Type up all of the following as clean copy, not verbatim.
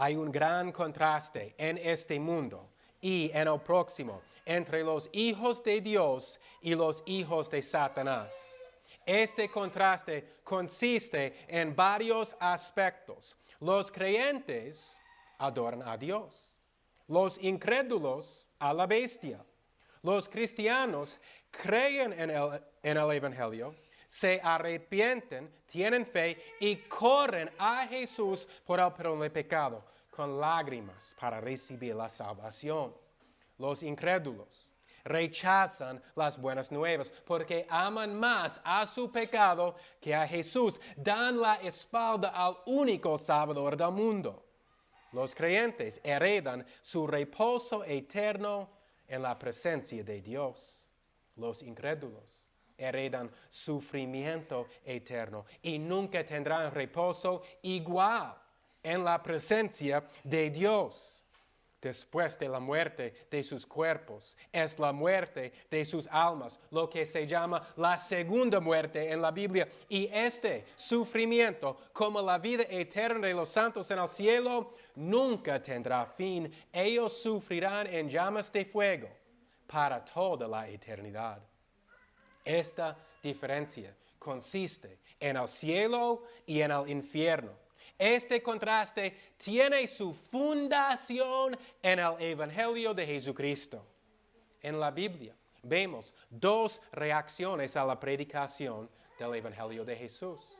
Hay un gran contraste en este mundo y en el próximo entre los hijos de Dios y los hijos de Satanás. Este contraste consiste en varios aspectos. Los creyentes adoran a Dios. Los incrédulos a la bestia. Los cristianos creen en el Evangelio, se arrepienten, tienen fe y corren a Jesús por el perdón del pecado con lágrimas para recibir la salvación. Los incrédulos rechazan las buenas nuevas porque aman más a su pecado que a Jesús. Dan la espalda al único Salvador del mundo. Los creyentes heredan su reposo eterno en la presencia de Dios. Los incrédulos heredan sufrimiento eterno y nunca tendrán reposo igual en la presencia de Dios. Después de la muerte de sus cuerpos, es la muerte de sus almas, lo que se llama la segunda muerte en la Biblia. Y este sufrimiento, como la vida eterna de los santos en el cielo, nunca tendrá fin. Ellos sufrirán en llamas de fuego para toda la eternidad. Esta diferencia consiste en el cielo y en el infierno. Este contraste tiene su fundación en el Evangelio de Jesucristo. En la Biblia vemos dos reacciones a la predicación del Evangelio de Jesús.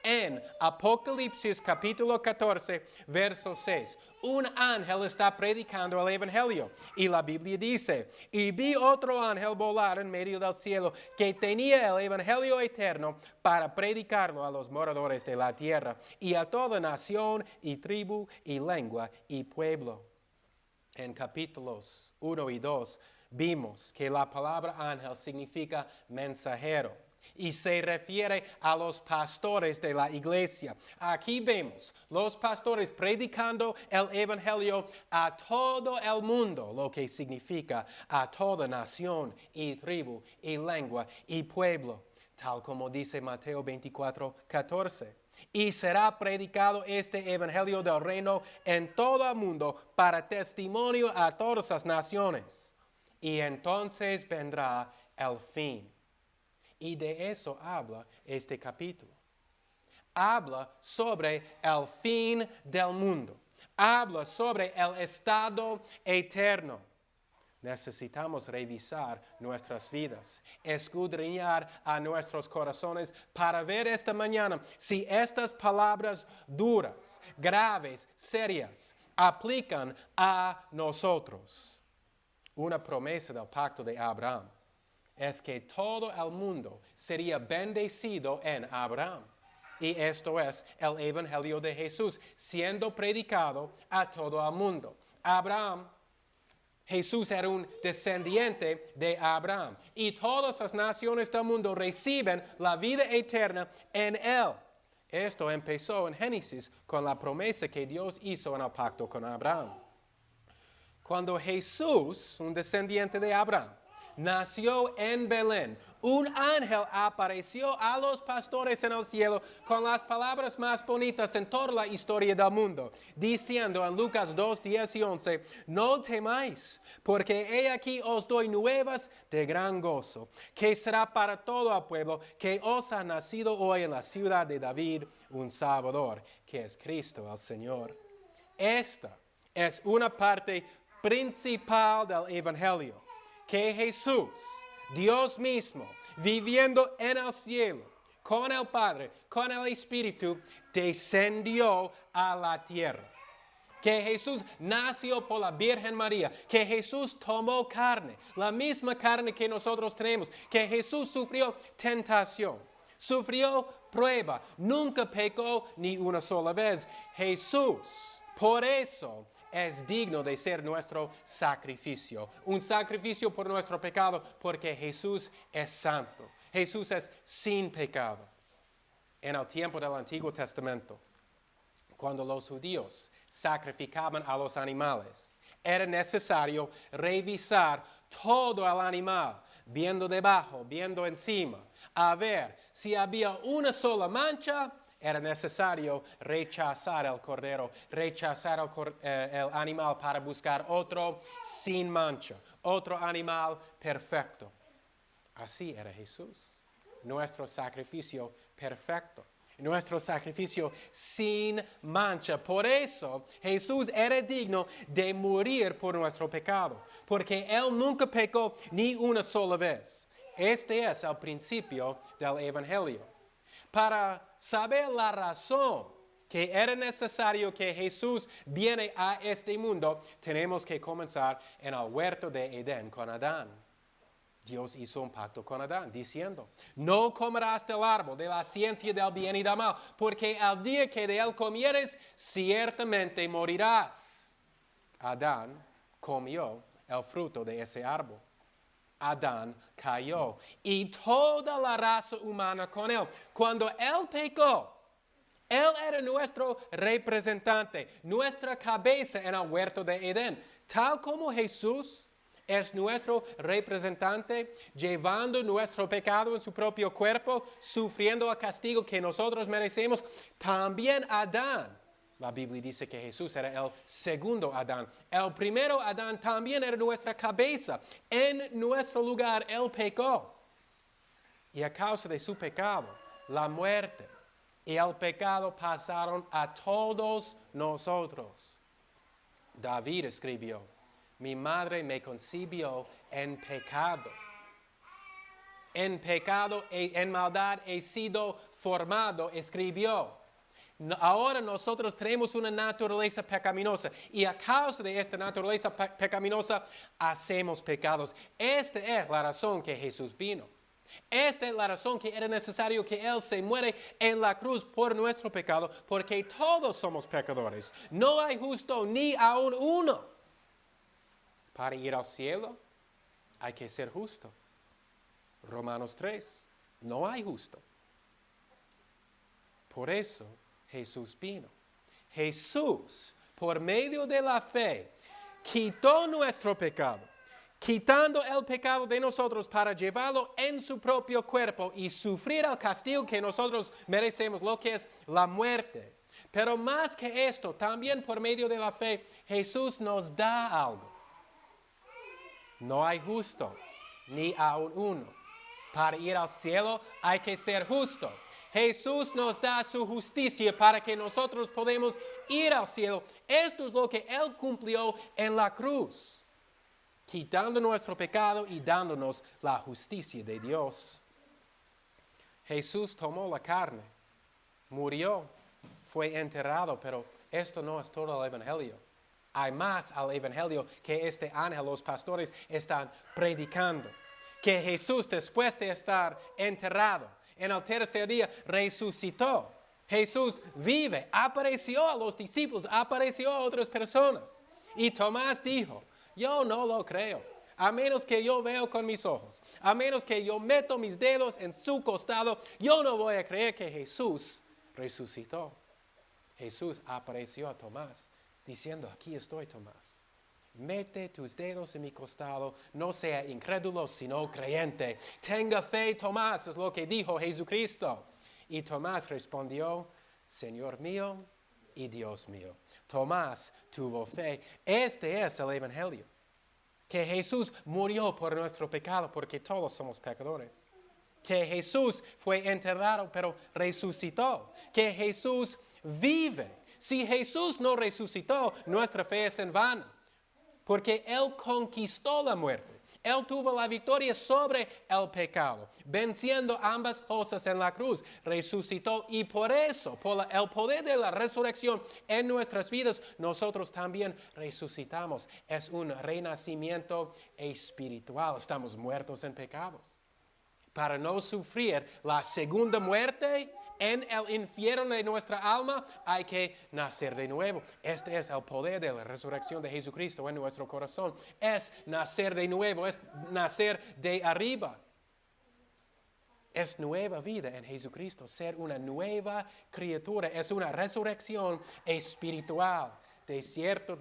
En Apocalipsis capítulo 14, verso 6, un ángel está predicando el Evangelio y la Biblia dice, y vi otro ángel volar en medio del cielo que tenía el Evangelio eterno para predicarlo a los moradores de la tierra y a toda nación y tribu y lengua y pueblo. En capítulos 1 y 2 vimos que la palabra ángel significa mensajero y se refiere a los pastores de la iglesia. Aquí vemos los pastores predicando el Evangelio a todo el mundo, lo que significa a toda nación y tribu y lengua y pueblo, tal como dice Mateo 24, 14. Y será predicado este Evangelio del reino en todo el mundo para testimonio a todas las naciones. Y entonces vendrá el fin. Y de eso habla este capítulo. Habla sobre el fin del mundo. Habla sobre el estado eterno. Necesitamos revisar nuestras vidas, escudriñar a nuestros corazones para ver esta mañana si estas palabras duras, graves, serias, aplican a nosotros. Una promesa del pacto de Abraham es que todo el mundo sería bendecido en Abraham. Y esto es el Evangelio de Jesús siendo predicado a todo el mundo. Jesús era un descendiente de Abraham. Y todas las naciones del mundo reciben la vida eterna en él. Esto empezó en Génesis con la promesa que Dios hizo en el pacto con Abraham. Cuando Jesús, un descendiente de Abraham, nació en Belén, un ángel apareció a los pastores en el cielo con las palabras más bonitas en toda la historia del mundo, diciendo en Lucas 2, 10 y 11, no temáis, porque he aquí os doy nuevas de gran gozo, que será para todo el pueblo, que os ha nacido hoy en la ciudad de David un Salvador, que es Cristo el Señor. Esta es una parte principal del Evangelio. Que Jesús, Dios mismo, viviendo en el cielo, con el Padre, con el Espíritu, descendió a la tierra. Que Jesús nació por la Virgen María, que Jesús tomó carne, la misma carne que nosotros tenemos, que Jesús sufrió tentación, sufrió prueba, nunca pecó ni una sola vez. Jesús, por eso, es digno de ser nuestro sacrificio. Un sacrificio por nuestro pecado porque Jesús es santo. Jesús es sin pecado. En el tiempo del Antiguo Testamento, cuando los judíos sacrificaban a los animales, era necesario revisar todo el animal, viendo debajo, viendo encima, a ver si había una sola mancha era necesario rechazar el cordero, rechazar el animal para buscar otro sin mancha, otro animal perfecto. Así era Jesús, nuestro sacrificio perfecto, nuestro sacrificio sin mancha. Por eso Jesús era digno de morir por nuestro pecado, porque Él nunca pecó ni una sola vez. Este es el principio del Evangelio. Para saber la razón que era necesario que Jesús viene a este mundo, tenemos que comenzar en el huerto de Edén con Adán. Dios hizo un pacto con Adán diciendo, no comerás del árbol de la ciencia del bien y del mal, porque al día que de él comieres, ciertamente morirás. Adán comió el fruto de ese árbol. Adán cayó y toda la raza humana con él. Cuando él pecó, él era nuestro representante, nuestra cabeza en el huerto de Edén. Tal como Jesús es nuestro representante, llevando nuestro pecado en su propio cuerpo, sufriendo el castigo que nosotros merecemos, también Adán. La Biblia dice que Jesús era el segundo Adán. El primero Adán también era nuestra cabeza. En nuestro lugar él pecó. Y a causa de su pecado, la muerte y el pecado pasaron a todos nosotros. David escribió, mi madre me concibió en pecado. En pecado y en maldad he sido formado, escribió. Ahora nosotros tenemos una naturaleza pecaminosa y a causa de esta naturaleza pecaminosa hacemos pecados. Esta es la razón que Jesús vino. Esta es la razón que era necesario que Él se muere en la cruz por nuestro pecado, porque todos somos pecadores. No hay justo ni aun uno. Para ir al cielo hay que ser justo. Romanos 3, no hay justo. Por eso Jesús vino. Jesús, por medio de la fe, quitó nuestro pecado, quitando el pecado de nosotros para llevarlo en su propio cuerpo y sufrir el castigo que nosotros merecemos, lo que es la muerte. Pero más que esto, también por medio de la fe, Jesús nos da algo. No hay justo, ni aun uno. Para ir al cielo hay que ser justo. Jesús nos da su justicia para que nosotros podamos ir al cielo. Esto es lo que Él cumplió en la cruz, quitando nuestro pecado y dándonos la justicia de Dios. Jesús tomó la carne, murió, fue enterrado, pero esto no es todo el Evangelio. Hay más al Evangelio que este ángel, los pastores están predicando. Que Jesús, después de estar enterrado, en el tercer día resucitó. Jesús vive, apareció a los discípulos, apareció a otras personas. Y Tomás dijo, yo no lo creo, a menos que yo veo con mis ojos, a menos que yo meto mis dedos en su costado, yo no voy a creer que Jesús resucitó. Jesús apareció a Tomás diciendo, aquí estoy, Tomás. Mete tus dedos en mi costado, no sea incrédulo, sino creyente. Tenga fe, Tomás, es lo que dijo Jesucristo. Y Tomás respondió, Señor mío y Dios mío. Tomás tuvo fe. Este es el Evangelio. Que Jesús murió por nuestro pecado, porque todos somos pecadores. Que Jesús fue enterrado, pero resucitó. Que Jesús vive. Si Jesús no resucitó, nuestra fe es en vano. Porque Él conquistó la muerte. Él tuvo la victoria sobre el pecado, venciendo ambas cosas en la cruz. Resucitó y por eso, por el poder de la resurrección en nuestras vidas, nosotros también resucitamos. Es un renacimiento espiritual. Estamos muertos en pecados. Para no sufrir la segunda muerte en el infierno de nuestra alma, hay que nacer de nuevo. Este es el poder de la resurrección de Jesucristo en nuestro corazón. Es nacer de nuevo, es nacer de arriba. Es nueva vida en Jesucristo, ser una nueva criatura. Es una resurrección espiritual. De cierto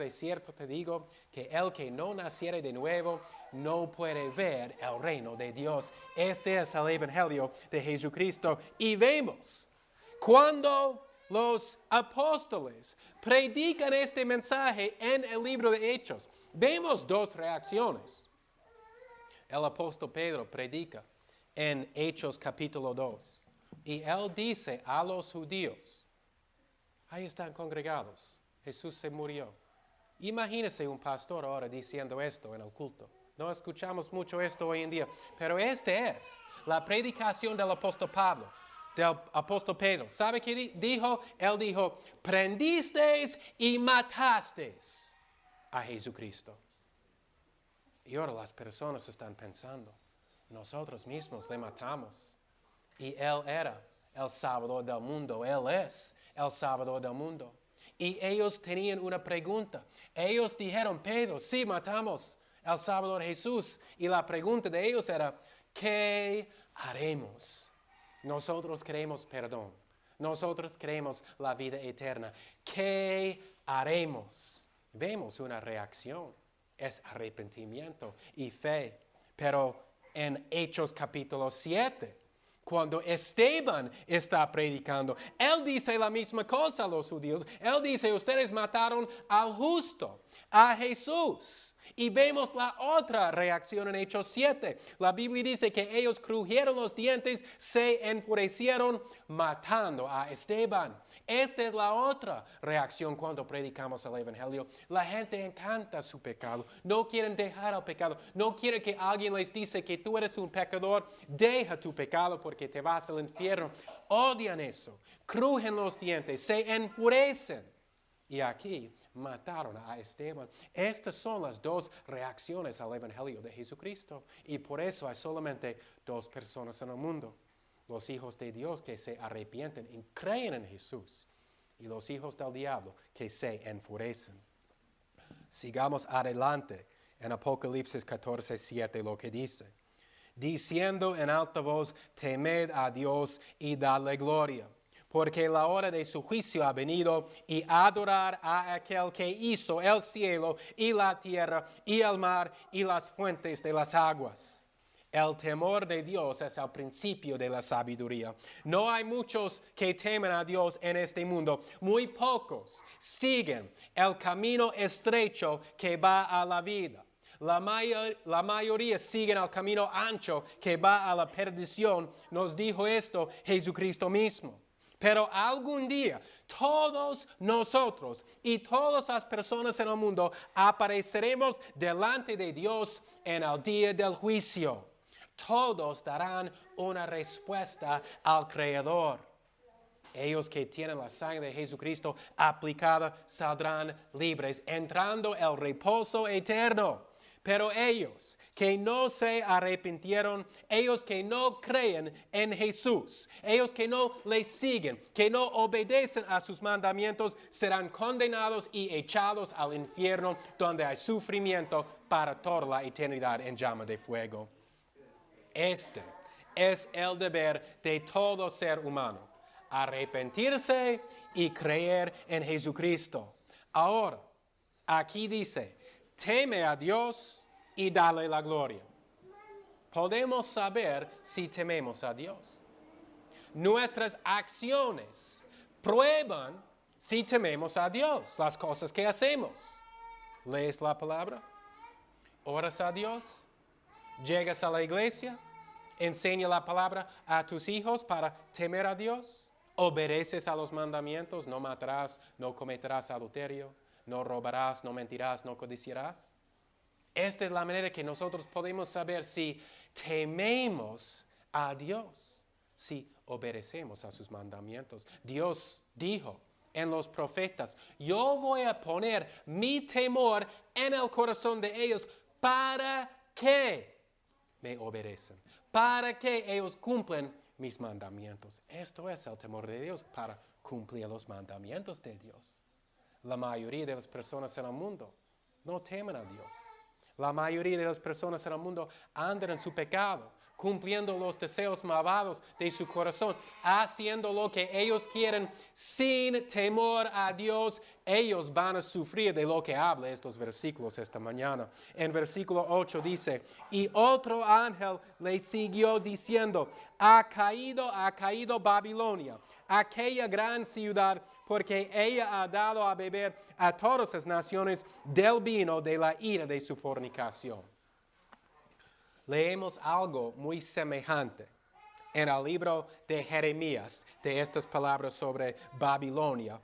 te digo que el que no naciere de nuevo no puede ver el reino de Dios. Este es el Evangelio de Jesucristo. Y vemos Cuando los apóstoles predican este mensaje en el libro de Hechos, vemos dos reacciones. El apóstol Pedro predica en Hechos capítulo 2 y él dice a los judíos, ahí están congregados, Jesús se murió. Imagínese un pastor ahora diciendo esto en el culto. No escuchamos mucho esto hoy en día, pero esta es la predicación del apóstol Pablo, del apóstol Pedro. ¿Sabe qué dijo? Él dijo, prendisteis y matasteis a Jesucristo. Y ahora las personas están pensando, nosotros mismos le matamos. Y Él era el Salvador del mundo. Él es el Salvador del mundo. Y ellos tenían una pregunta. Ellos dijeron, Pedro, sí, matamos al Salvador Jesús. Y la pregunta de ellos era, ¿qué haremos? Nosotros queremos perdón. Nosotros queremos la vida eterna. ¿Qué haremos? Vemos una reacción. Es arrepentimiento y fe. Pero en Hechos capítulo 7, cuando Esteban está predicando, él dice la misma cosa a los judíos. Él dice, ustedes mataron al justo, a Jesús. Y vemos la otra reacción en Hechos 7. La Biblia dice que ellos crujieron los dientes, se enfurecieron matando a Esteban. Esta es la otra reacción cuando predicamos el Evangelio. La gente encanta su pecado. No quieren dejar el pecado. No quieren que alguien les dice que tú eres un pecador. Deja tu pecado porque te vas al infierno. Odian eso. Crujen los dientes. Se enfurecen. Y aquí mataron a Esteban. Estas son las dos reacciones al Evangelio de Jesucristo. Y por eso hay solamente dos personas en el mundo. Los hijos de Dios que se arrepienten y creen en Jesús. Y los hijos del diablo que se enfurecen. Sigamos adelante en Apocalipsis 14:7 lo que dice. Diciendo en alta voz, temed a Dios y dadle gloria. Porque la hora de su juicio ha venido, y adorar a aquel que hizo el cielo y la tierra y el mar y las fuentes de las aguas. El temor de Dios es el principio de la sabiduría. No hay muchos que temen a Dios en este mundo. Muy pocos siguen el camino estrecho que va a la vida. La mayoría siguen el camino ancho que va a la perdición. Nos dijo esto Jesucristo mismo. Pero algún día todos nosotros y todas las personas en el mundo apareceremos delante de Dios en el día del juicio. Todos darán una respuesta al Creador. Ellos que tienen la sangre de Jesucristo aplicada saldrán libres, entrando el reposo eterno. Pero ellos que no se arrepintieron, ellos que no creen en Jesús, ellos que no le siguen, que no obedecen a sus mandamientos, serán condenados y echados al infierno, donde hay sufrimiento para toda la eternidad en llama de fuego. Este es el deber de todo ser humano, arrepentirse y creer en Jesucristo. Ahora, aquí dice, teme a Dios y dale la gloria. Podemos saber si tememos a Dios. Nuestras acciones prueban si tememos a Dios, las cosas que hacemos. ¿Lees la palabra? ¿Oras a Dios? ¿Llegas a la iglesia? ¿Enseña la palabra a tus hijos para temer a Dios? ¿Obedeces a los mandamientos? No matarás, no cometerás adulterio, no robarás, no mentirás, no codiciarás. Esta es la manera que nosotros podemos saber si tememos a Dios, si obedecemos a sus mandamientos. Dios dijo en los profetas, yo voy a poner mi temor en el corazón de ellos para que me obedecen, para que ellos cumplan mis mandamientos. Esto es el temor de Dios, para cumplir los mandamientos de Dios. La mayoría de las personas en el mundo no temen a Dios. La mayoría de las personas en el mundo andan en su pecado, cumpliendo los deseos malvados de su corazón, haciendo lo que ellos quieren sin temor a Dios. Ellos van a sufrir de lo que habla estos versículos esta mañana. En versículo 8 dice, y otro ángel le siguió diciendo, ha caído Babilonia, aquella gran ciudad, porque ella ha dado a beber a todas las naciones del vino de la ira de su fornicación. Leemos algo muy semejante en el libro de Jeremías, de estas palabras sobre Babilonia,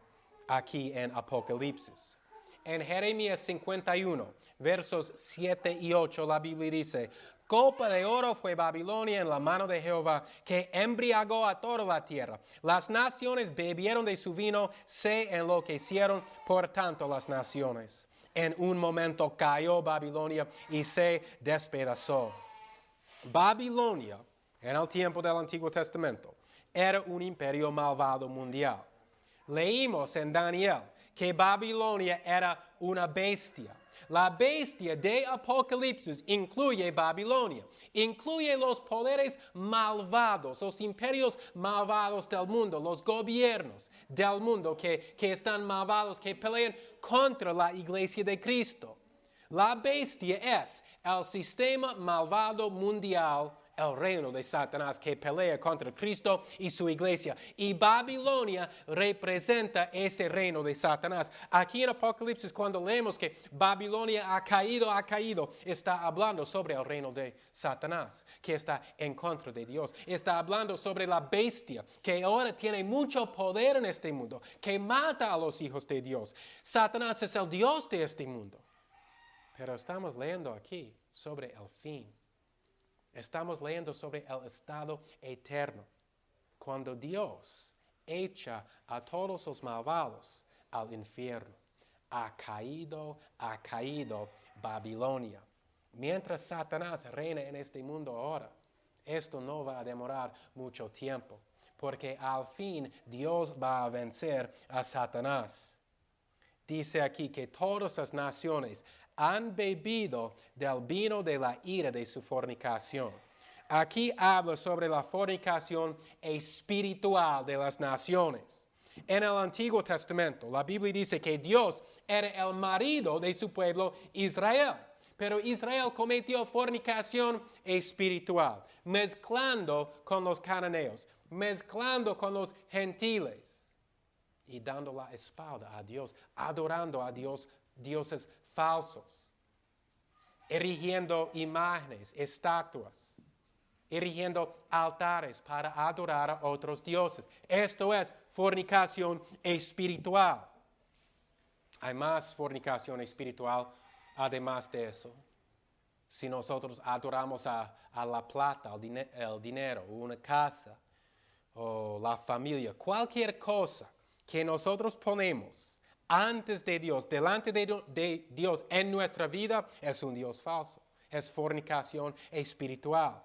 aquí en Apocalipsis. En Jeremías 51, versos 7 y 8, la Biblia dice: copa de oro fue Babilonia en la mano de Jehová, que embriagó a toda la tierra. Las naciones bebieron de su vino, se enloquecieron, por tanto las naciones. En un momento cayó Babilonia y se despedazó. Babilonia, en el tiempo del Antiguo Testamento, era un imperio malvado mundial. Leímos en Daniel que Babilonia era una bestia. La bestia de Apocalipsis incluye Babilonia, incluye los poderes malvados, los imperios malvados del mundo, los gobiernos del mundo que están malvados, que pelean contra la iglesia de Cristo. La bestia es el sistema malvado mundial, el reino de Satanás que pelea contra Cristo y su iglesia. Y Babilonia representa ese reino de Satanás. Aquí en Apocalipsis, cuando leemos que Babilonia ha caído, está hablando sobre el reino de Satanás, que está en contra de Dios. Está hablando sobre la bestia, que ahora tiene mucho poder en este mundo, que mata a los hijos de Dios. Satanás es el Dios de este mundo. Pero estamos leyendo aquí sobre el fin. Estamos leyendo sobre el estado eterno. Cuando Dios echa a todos los malvados al infierno. Ha caído Babilonia. Mientras Satanás reina en este mundo ahora, esto no va a demorar mucho tiempo. Porque al fin Dios va a vencer a Satanás. Dice aquí que todas las naciones han bebido del vino de la ira de su fornicación. Aquí habla sobre la fornicación espiritual de las naciones. En el Antiguo Testamento, la Biblia dice que Dios era el marido de su pueblo Israel. Pero Israel cometió fornicación espiritual, mezclando con los cananeos, mezclando con los gentiles y dando la espalda a Dios, adorando a dioses falsos, erigiendo imágenes, estatuas, erigiendo altares para adorar a otros dioses. Esto es fornicación espiritual. Hay más fornicación espiritual además de eso. Si nosotros adoramos a la plata, el dinero, una casa, o la familia, cualquier cosa que nosotros ponemos antes de Dios, delante de Dios en nuestra vida, es un Dios falso. Es fornicación espiritual.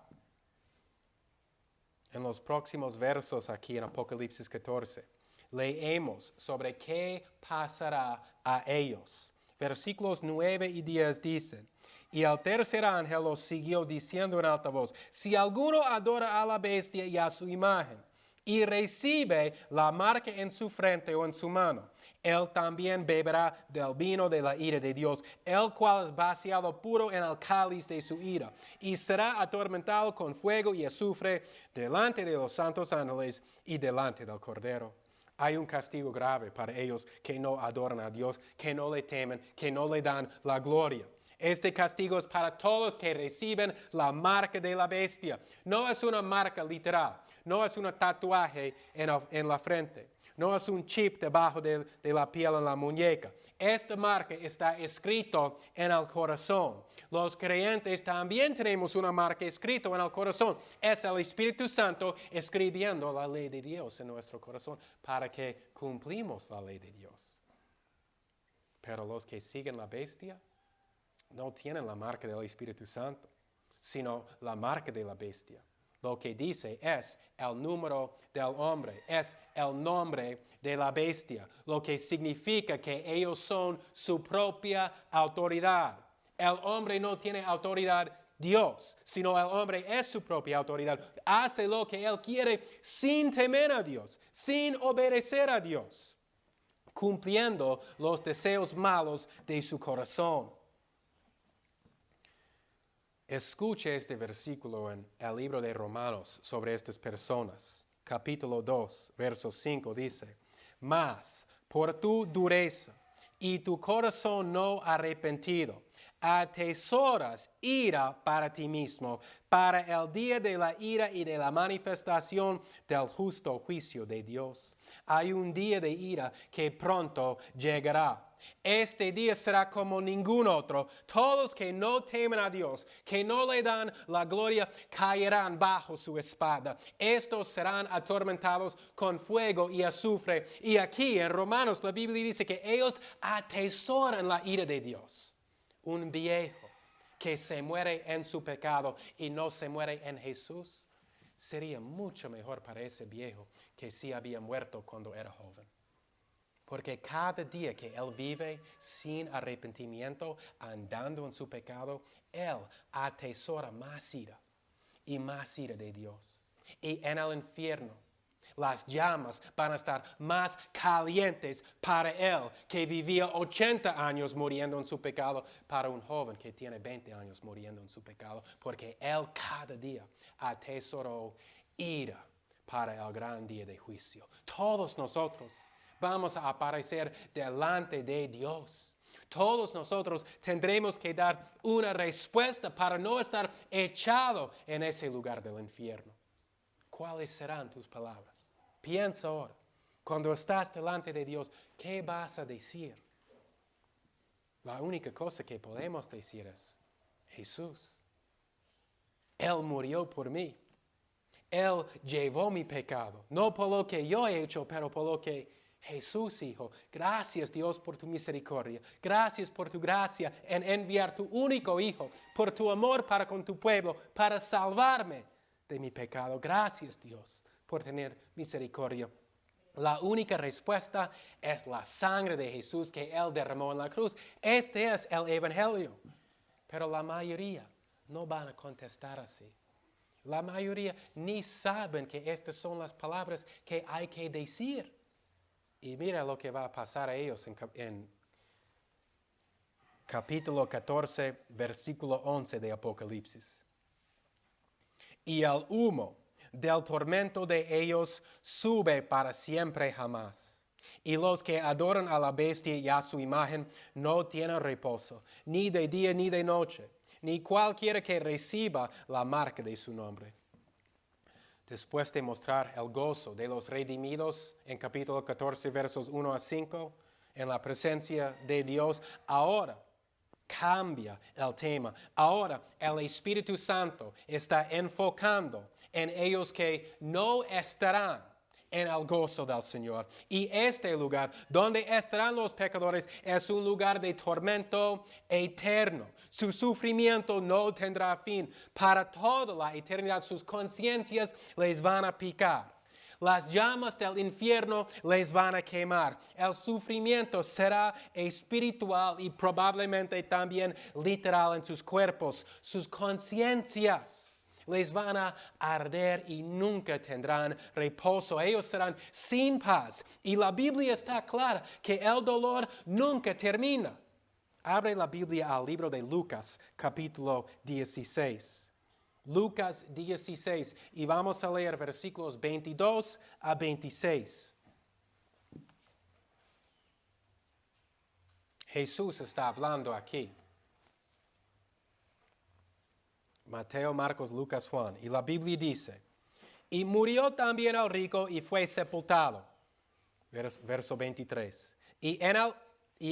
En los próximos versos aquí en Apocalipsis 14, leemos sobre qué pasará a ellos. Versículos 9 y 10 dicen: y el tercer ángel los siguió diciendo en alta voz: si alguno adora a la bestia y a su imagen, y recibe la marca en su frente o en su mano, él también beberá del vino de la ira de Dios, el cual es vaciado puro en el cáliz de su ira, y será atormentado con fuego y azufre delante de los santos ángeles y delante del Cordero. Hay un castigo grave para ellos que no adoran a Dios, que no le temen, que no le dan la gloria. Este castigo es para todos que reciben la marca de la bestia. No es una marca literal, no es un tatuaje en la frente, no es un chip debajo de la piel en la muñeca. Esta marca está escrito en el corazón. Los creyentes también tenemos una marca escrita en el corazón. Es el Espíritu Santo escribiendo la ley de Dios en nuestro corazón para que cumplimos la ley de Dios. Pero los que siguen la bestia no tienen la marca del Espíritu Santo, sino la marca de la bestia. Lo que dice es el número del hombre, es el nombre de la bestia, lo que significa que ellos son su propia autoridad. El hombre no tiene autoridad Dios, sino el hombre es su propia autoridad. Hace lo que él quiere sin temer a Dios, sin obedecer a Dios, cumpliendo los deseos malos de su corazón. Escuche este versículo en el libro de Romanos sobre estas personas. capítulo 2, verso 5 dice, mas por tu dureza y tu corazón no arrepentido, atesoras ira para ti mismo, para el día de la ira y de la manifestación del justo juicio de Dios. Hay un día de ira que pronto llegará. Este día será como ningún otro. Todos que no temen a Dios, que no le dan la gloria, caerán bajo su espada. Estos serán atormentados con fuego y azufre. Y aquí en Romanos la Biblia dice que ellos atesoran la ira de Dios. Un viejo que se muere en su pecado y no se muere en Jesús, sería mucho mejor para ese viejo que si había muerto cuando era joven. Porque cada día que él vive sin arrepentimiento, andando en su pecado, él atesora más ira y más ira de Dios. Y en el infierno, las llamas van a estar más calientes para él que vivía 80 años muriendo en su pecado, para un joven que tiene 20 años muriendo en su pecado, porque él cada día atesoró ira para el gran día de juicio. Todos nosotros vamos a aparecer delante de Dios. Todos nosotros tendremos que dar una respuesta para no estar echado en ese lugar del infierno. ¿Cuáles serán tus palabras? Piensa ahora, cuando estás delante de Dios, ¿qué vas a decir? La única cosa que podemos decir es, Jesús, Él murió por mí. Él llevó mi pecado, no por lo que yo he hecho, pero por lo que Jesús hizo. Gracias, Dios, por tu misericordia. Gracias por tu gracia en enviar tu único Hijo, por tu amor para con tu pueblo, para salvarme de mi pecado. Gracias, Dios, por tener misericordia. La única respuesta es la sangre de Jesús que Él derramó en la cruz. Este es el Evangelio. Pero la mayoría no van a contestar así. La mayoría ni saben que estas son las palabras que hay que decir. Y mira lo que va a pasar a ellos en capítulo 14, versículo 11 de Apocalipsis. Y el humo del tormento de ellos sube para siempre jamás. Y los que adoran a la bestia y a su imagen no tienen reposo, ni de día ni de noche, ni cualquiera que reciba la marca de su nombre. Después de mostrar el gozo de los redimidos en capítulo 14, versos 1 a 5, en la presencia de Dios, ahora cambia el tema. Ahora el Espíritu Santo está enfocando en ellos que no estarán en el gozo del Señor. Y este lugar donde estarán los pecadores es un lugar de tormento eterno. Su sufrimiento no tendrá fin. Para toda la eternidad sus conciencias les van a picar. Las llamas del infierno les van a quemar. El sufrimiento será espiritual y probablemente también literal en sus cuerpos. Sus conciencias les van a arder y nunca tendrán reposo. Ellos serán sin paz. Y la Biblia está clara que el dolor nunca termina. Abre la Biblia al libro de Lucas, capítulo 16. Lucas 16. Y vamos a leer versículos 22 a 26. Jesús está hablando aquí. Mateo, Marcos, Lucas, Juan. Y la Biblia dice, y murió también el rico y fue sepultado. Verso 23. Y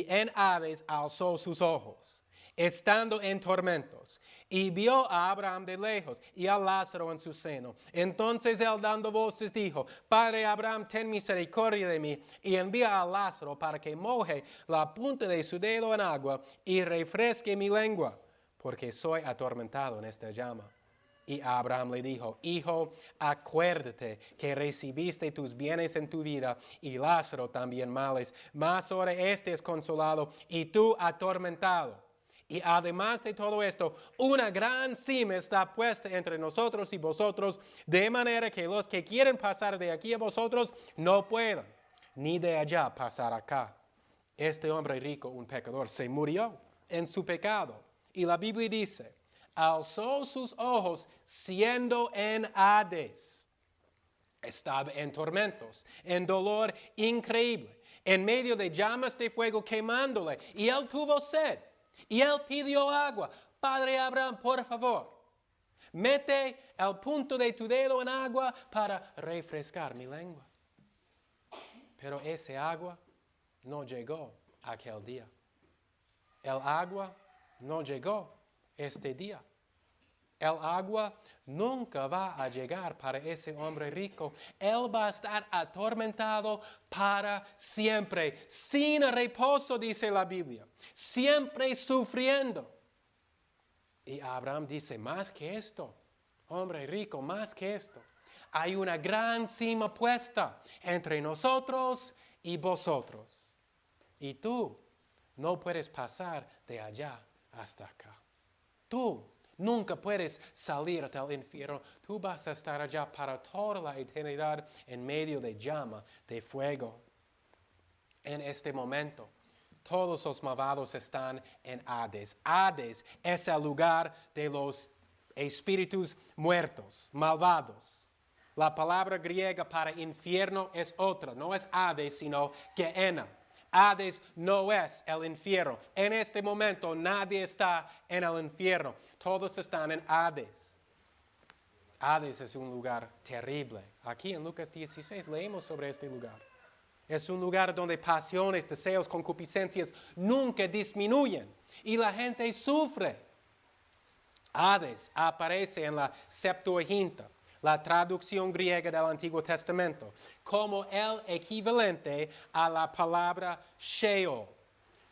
en Hades alzó sus ojos, estando en tormentos, y vio a Abraham de lejos y a Lázaro en su seno. Entonces él dando voces dijo, Padre Abraham, ten misericordia de mí, y envía a Lázaro para que moje la punta de su dedo en agua y refresque mi lengua, porque soy atormentado en esta llama. Y Abraham le dijo, Hijo, acuérdate que recibiste tus bienes en tu vida, y Lázaro también males, mas ahora este es consolado, y tú atormentado. Y además de todo esto, una gran cima está puesta entre nosotros y vosotros, de manera que los que quieren pasar de aquí a vosotros no puedan, ni de allá pasar acá. Este hombre rico, un pecador, se murió en su pecado. Y la Biblia dice, alzó sus ojos siendo en Hades. Estaba en tormentos, en dolor increíble, en medio de llamas de fuego quemándole. Y él tuvo sed. Y él pidió agua. Padre Abraham, por favor, mete el punto de tu dedo en agua para refrescar mi lengua. Pero ese agua no llegó aquel día. El agua no llegó este día. El agua nunca va a llegar para ese hombre rico. Él va a estar atormentado para siempre, sin reposo, dice la Biblia, siempre sufriendo. Y Abraham dice, más que esto, hombre rico, más que esto. Hay una gran cima puesta entre nosotros y vosotros. Y tú no puedes pasar de allá hasta acá. Tú nunca puedes salir del infierno. Tú vas a estar allá para toda la eternidad en medio de llama, de fuego. En este momento, todos los malvados están en Hades. Hades es el lugar de los espíritus muertos, malvados. La palabra griega para infierno es otra. No es Hades, sino Gehenna. Hades no es el infierno. En este momento nadie está en el infierno. Todos están en Hades. Hades es un lugar terrible. Aquí en Lucas 16 leemos sobre este lugar. Es un lugar donde pasiones, deseos, concupiscencias nunca disminuyen y la gente sufre. Hades aparece en la Septuaginta, la traducción griega del Antiguo Testamento, como el equivalente a la palabra Sheol.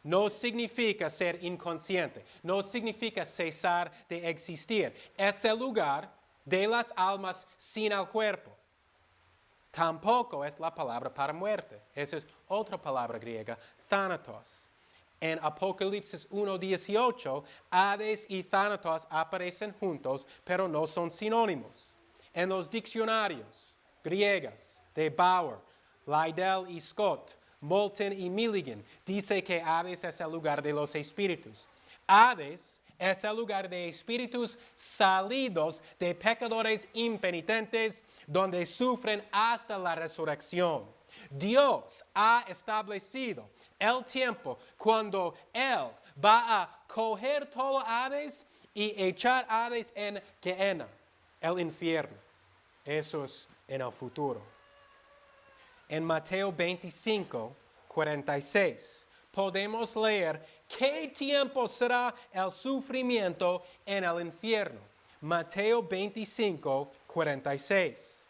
No significa ser inconsciente, no significa cesar de existir. Es el lugar de las almas sin el cuerpo. Tampoco es la palabra para muerte. Esa es otra palabra griega, thanatos. En Apocalipsis 1:18, Hades y thanatos aparecen juntos, pero no son sinónimos. En los diccionarios griegos de Bauer, Liddell y Scott, Moulton y Milligan, dice que Hades es el lugar de los espíritus. Hades es el lugar de espíritus salidos de pecadores impenitentes donde sufren hasta la resurrección. Dios ha establecido el tiempo cuando Él va a coger todo Hades y echar Hades en Gehenna, el infierno. Eso es en el futuro. En Mateo 25:46 podemos leer qué tiempo será el sufrimiento en el infierno. Mateo 25:46.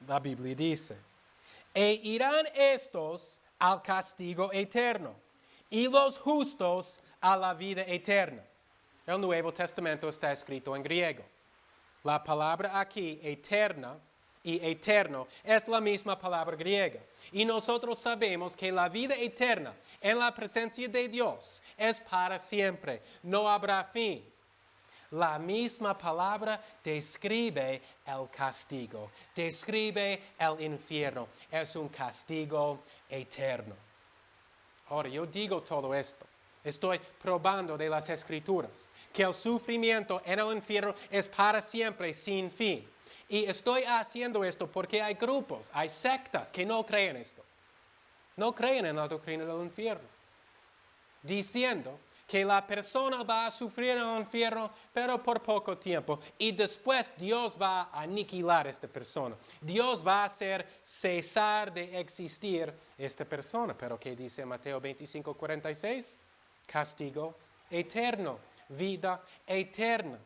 La Biblia dice, e irán estos al castigo eterno, y los justos a la vida eterna. El Nuevo Testamento está escrito en griego. La palabra aquí, eterna y eterno, es la misma palabra griega. Y nosotros sabemos que la vida eterna en la presencia de Dios es para siempre. No habrá fin. La misma palabra describe el castigo, describe el infierno. Es un castigo eterno. Ahora, yo digo todo esto. Estoy probando de las Escrituras que el sufrimiento en el infierno es para siempre, sin fin. Y estoy haciendo esto porque hay grupos, hay sectas que no creen esto. No creen en la doctrina del infierno. Diciendo que la persona va a sufrir en el infierno, pero por poco tiempo. Y después Dios va a aniquilar a esta persona. Dios va a hacer cesar de existir esta persona. Pero ¿qué dice Mateo 25:46? Castigo eterno, vida eterna.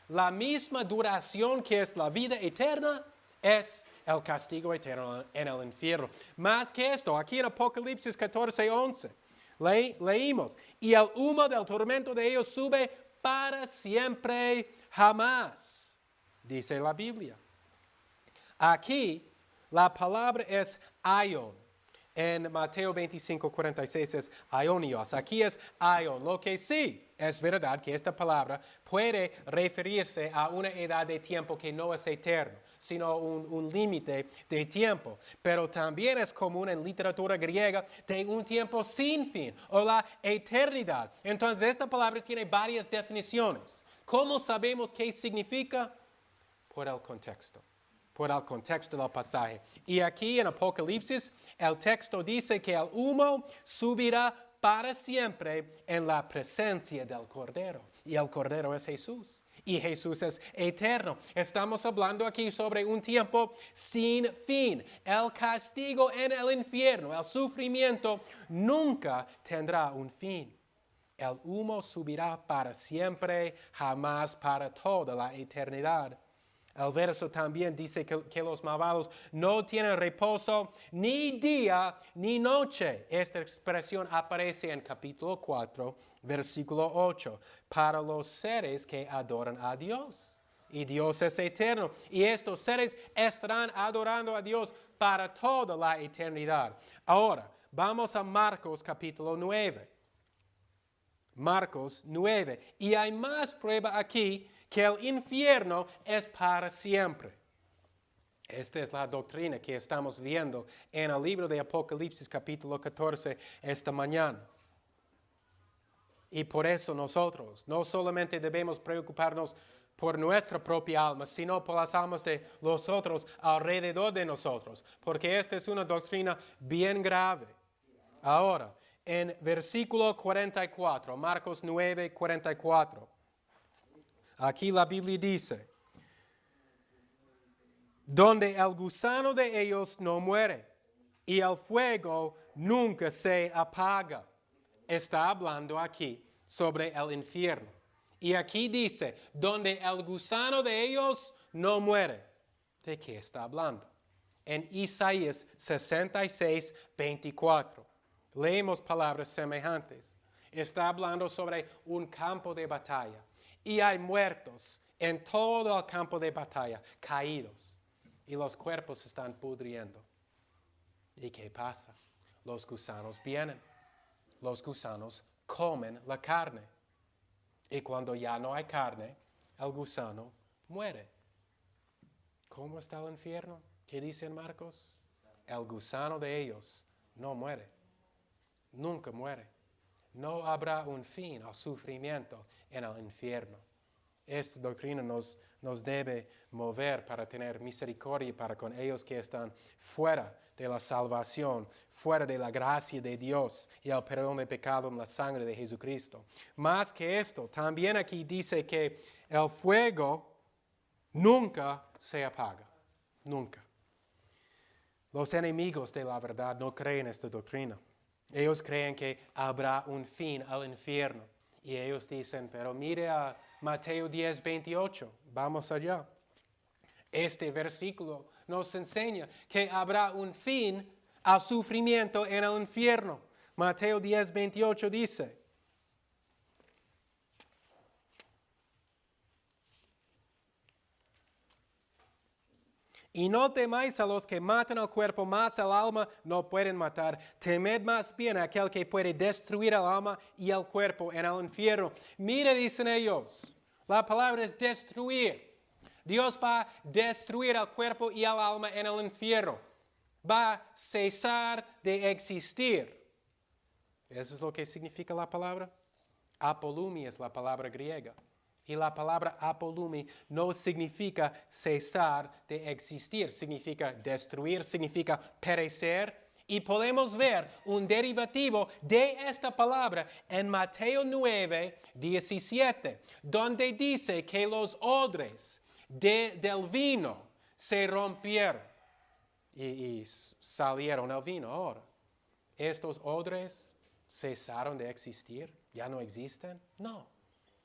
La misma duración que es la vida eterna es el castigo eterno en el infierno. Más que esto, aquí en Apocalipsis 14:11. Leímos, y el humo del tormento de ellos sube para siempre jamás, dice la Biblia. Aquí la palabra es aion. En Mateo 25:46 es aionios. Aquí es aion. Lo que sí es verdad que esta palabra puede referirse a una edad de tiempo que no es eterno, sino un límite de tiempo. Pero también es común en literatura griega de un tiempo sin fin o la eternidad. Entonces esta palabra tiene varias definiciones. ¿Cómo sabemos qué significa? Por el contexto. por el contexto del pasaje. Y aquí en Apocalipsis, el texto dice que el humo subirá para siempre en la presencia del Cordero. Y el Cordero es Jesús. Y Jesús es eterno. Estamos hablando aquí sobre un tiempo sin fin. El castigo en el infierno, el sufrimiento, nunca tendrá un fin. El humo subirá para siempre, jamás para toda la eternidad. El verso también dice que los malvados no tienen reposo ni día ni noche. Esta expresión aparece en capítulo 4, versículo 8, para los seres que adoran a Dios. Y Dios es eterno. Y estos seres estarán adorando a Dios para toda la eternidad. Ahora, vamos a Marcos capítulo 9. Marcos 9. Y hay más prueba aquí que el infierno es para siempre. Esta es la doctrina que estamos viendo en el libro de Apocalipsis capítulo 14 esta mañana. Y por eso nosotros no solamente debemos preocuparnos por nuestra propia alma, sino por las almas de los otros alrededor de nosotros, porque esta es una doctrina bien grave. Ahora, en versículo 44, Marcos 9, 44, aquí la Biblia dice, donde el gusano de ellos no muere y el fuego nunca se apaga. Está hablando aquí sobre el infierno. Y aquí dice, donde el gusano de ellos no muere. ¿De qué está hablando? En Isaías 66, 24. Leemos palabras semejantes. Está hablando sobre un campo de batalla. Y hay muertos en todo el campo de batalla, caídos. Y los cuerpos están pudriendo. ¿Y qué pasa? Los gusanos vienen. Los gusanos comen la carne. Y cuando ya no hay carne, el gusano muere. ¿Cómo está el infierno? ¿Qué dice en Marcos? El gusano de ellos no muere. Nunca muere. No habrá un fin al sufrimiento en el infierno. Esta doctrina nos debe mover para tener misericordia para con ellos que están fuera de la salvación, fuera de la gracia de Dios y el perdón de pecado en la sangre de Jesucristo. Más que esto, también aquí dice que el fuego nunca se apaga. Nunca. Los enemigos de la verdad no creen esta doctrina. Ellos creen que habrá un fin al infierno. Y ellos dicen, pero mire a Mateo 10, 28. Vamos allá. Este versículo nos enseña que habrá un fin al sufrimiento en el infierno. Mateo 10, 28 dice, y no temáis a los que matan el cuerpo, mas el alma no pueden matar. Temed más bien a aquel que puede destruir el alma y el cuerpo en el infierno. Mire, dicen ellos, la palabra es destruir. Dios va a destruir el cuerpo y el alma en el infierno. Va a cesar de existir. ¿Eso es lo que significa la palabra? Apolumi es la palabra griega. Y la palabra apolumi no significa cesar de existir, significa destruir, significa perecer. Y podemos ver un derivativo de esta palabra en Mateo 9, 17, donde dice que los odres del vino se rompieron y salieron el vino ahora. ¿Estos odres cesaron de existir? ¿Ya no existen? No.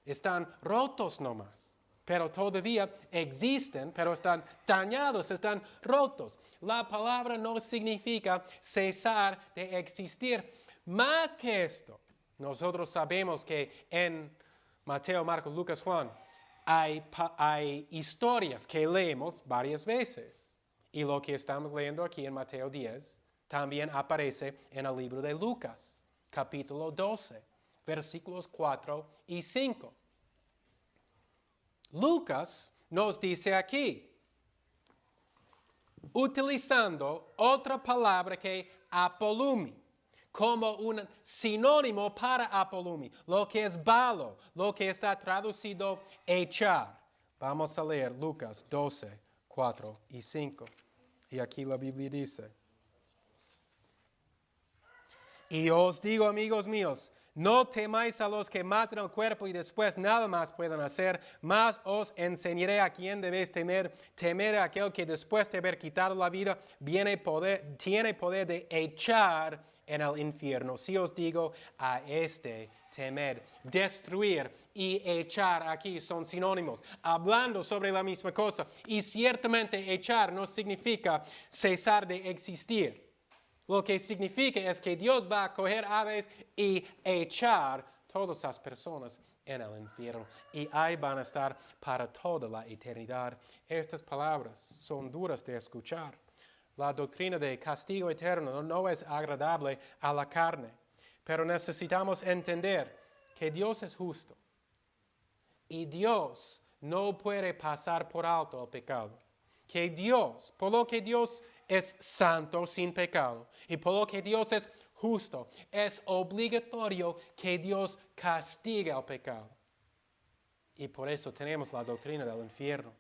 Están rotos nomás, pero todavía existen, pero están dañados, están rotos. La palabra no significa cesar de existir. Más que esto, nosotros sabemos que en Mateo, Marcos, Lucas, Juan, hay historias que leemos varias veces. Y lo que estamos leyendo aquí en Mateo 10 también aparece en el libro de Lucas, capítulo 12. Versículos 4 y 5. Lucas nos dice aquí, utilizando otra palabra que apolumi, como un sinónimo para apolumi, lo que es balo, lo que está traducido echar. Vamos a leer Lucas 12, 4 y 5. Y aquí la Biblia dice: y os digo, amigos míos, no temáis a los que matan el cuerpo y después nada más pueden hacer, mas os enseñaré a quién debéis temer. Temer a aquel que después de haber quitado la vida tiene poder de echar en el infierno. Si os digo a este, temer. Destruir y echar aquí son sinónimos, hablando sobre la misma cosa. Y ciertamente echar no significa cesar de existir. Lo que significa es que Dios va a coger aves y echar todas las personas en el infierno. Y ahí van a estar para toda la eternidad. Estas palabras son duras de escuchar. La doctrina de castigo eterno no es agradable a la carne. Pero necesitamos entender que Dios es justo. Y Dios no puede pasar por alto el pecado. Que Dios, por lo que Dios es santo sin pecado, y por lo que Dios es justo, es obligatorio que Dios castigue el pecado. Y por eso tenemos la doctrina del infierno.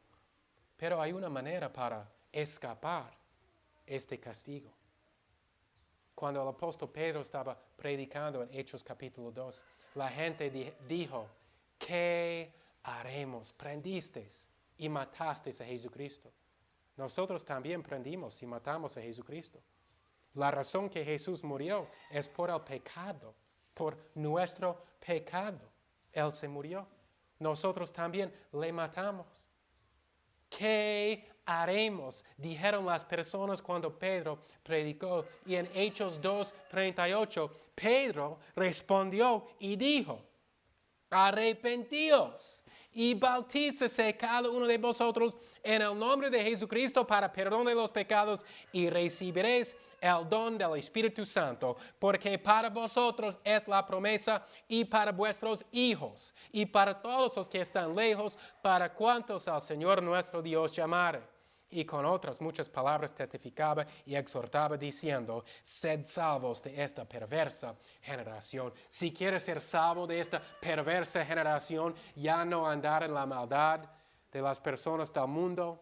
Pero hay una manera para escapar este castigo. Cuando el apóstol Pedro estaba predicando en Hechos capítulo 2, la gente dijo: ¿qué haremos? Prendisteis y matasteis a Jesucristo. Nosotros también prendimos y matamos a Jesucristo. La razón que Jesús murió es por el pecado, por nuestro pecado. Él se murió. Nosotros también le matamos. ¿Qué haremos? Dijeron las personas cuando Pedro predicó. Y en Hechos 2:38, Pedro respondió y dijo: arrepentíos y bautícese cada uno de vosotros en el nombre de Jesucristo para perdón de los pecados y recibiréis el don del Espíritu Santo, porque para vosotros es la promesa y para vuestros hijos y para todos los que están lejos, para cuantos al Señor nuestro Dios llamare. Y con otras muchas palabras testificaba y exhortaba diciendo: sed salvos de esta perversa generación. Si quieres ser salvo de esta perversa generación, ya no andar en la maldad de las personas del mundo,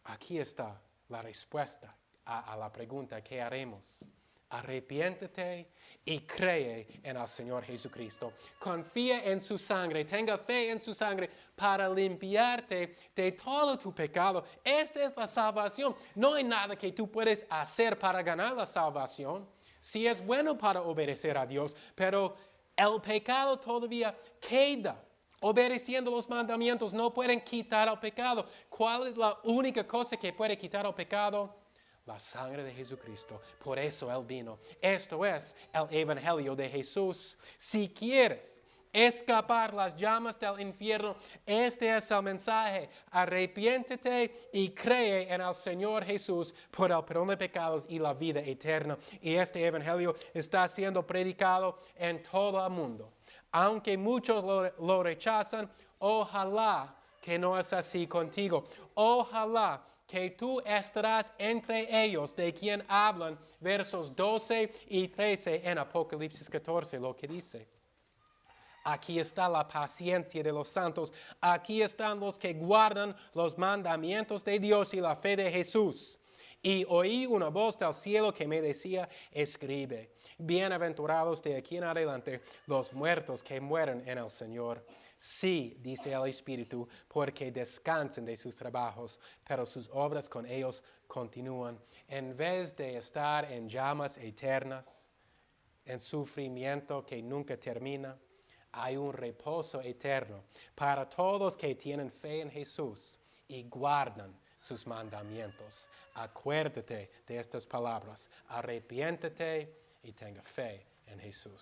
aquí está la respuesta a la pregunta: ¿qué haremos? Arrepiéntete y cree en el Señor Jesucristo. Confía en su sangre, tenga fe en su sangre para limpiarte de todo tu pecado. Esta es la salvación. No hay nada que tú puedes hacer para ganar la salvación. Sí es bueno para obedecer a Dios, pero el pecado todavía queda. Obedeciendo los mandamientos no pueden quitar el pecado. ¿Cuál es la única cosa que puede quitar el pecado? La sangre de Jesucristo. Por eso Él vino. Esto es el Evangelio de Jesús. Si quieres escapar las llamas del infierno, este es el mensaje: arrepiéntete y cree en el Señor Jesús por el perdón de pecados y la vida eterna. Y este Evangelio está siendo predicado en todo el mundo. Aunque muchos lo rechazan, ojalá que no es así contigo. Ojalá que tú estarás entre ellos de quien hablan versos 12 y 13 en Apocalipsis 14, lo que dice: aquí está la paciencia de los santos, aquí están los que guardan los mandamientos de Dios y la fe de Jesús. Y oí una voz del cielo que me decía: escribe, bienaventurados de aquí en adelante los muertos que mueren en el Señor. Sí, dice el Espíritu, porque descansen de sus trabajos, pero sus obras con ellos continúan. En vez de estar en llamas eternas, en sufrimiento que nunca termina, hay un reposo eterno para todos que tienen fe en Jesús y guardan sus mandamientos. Acuérdate de estas palabras: arrepiéntete y tenga fe en Jesús.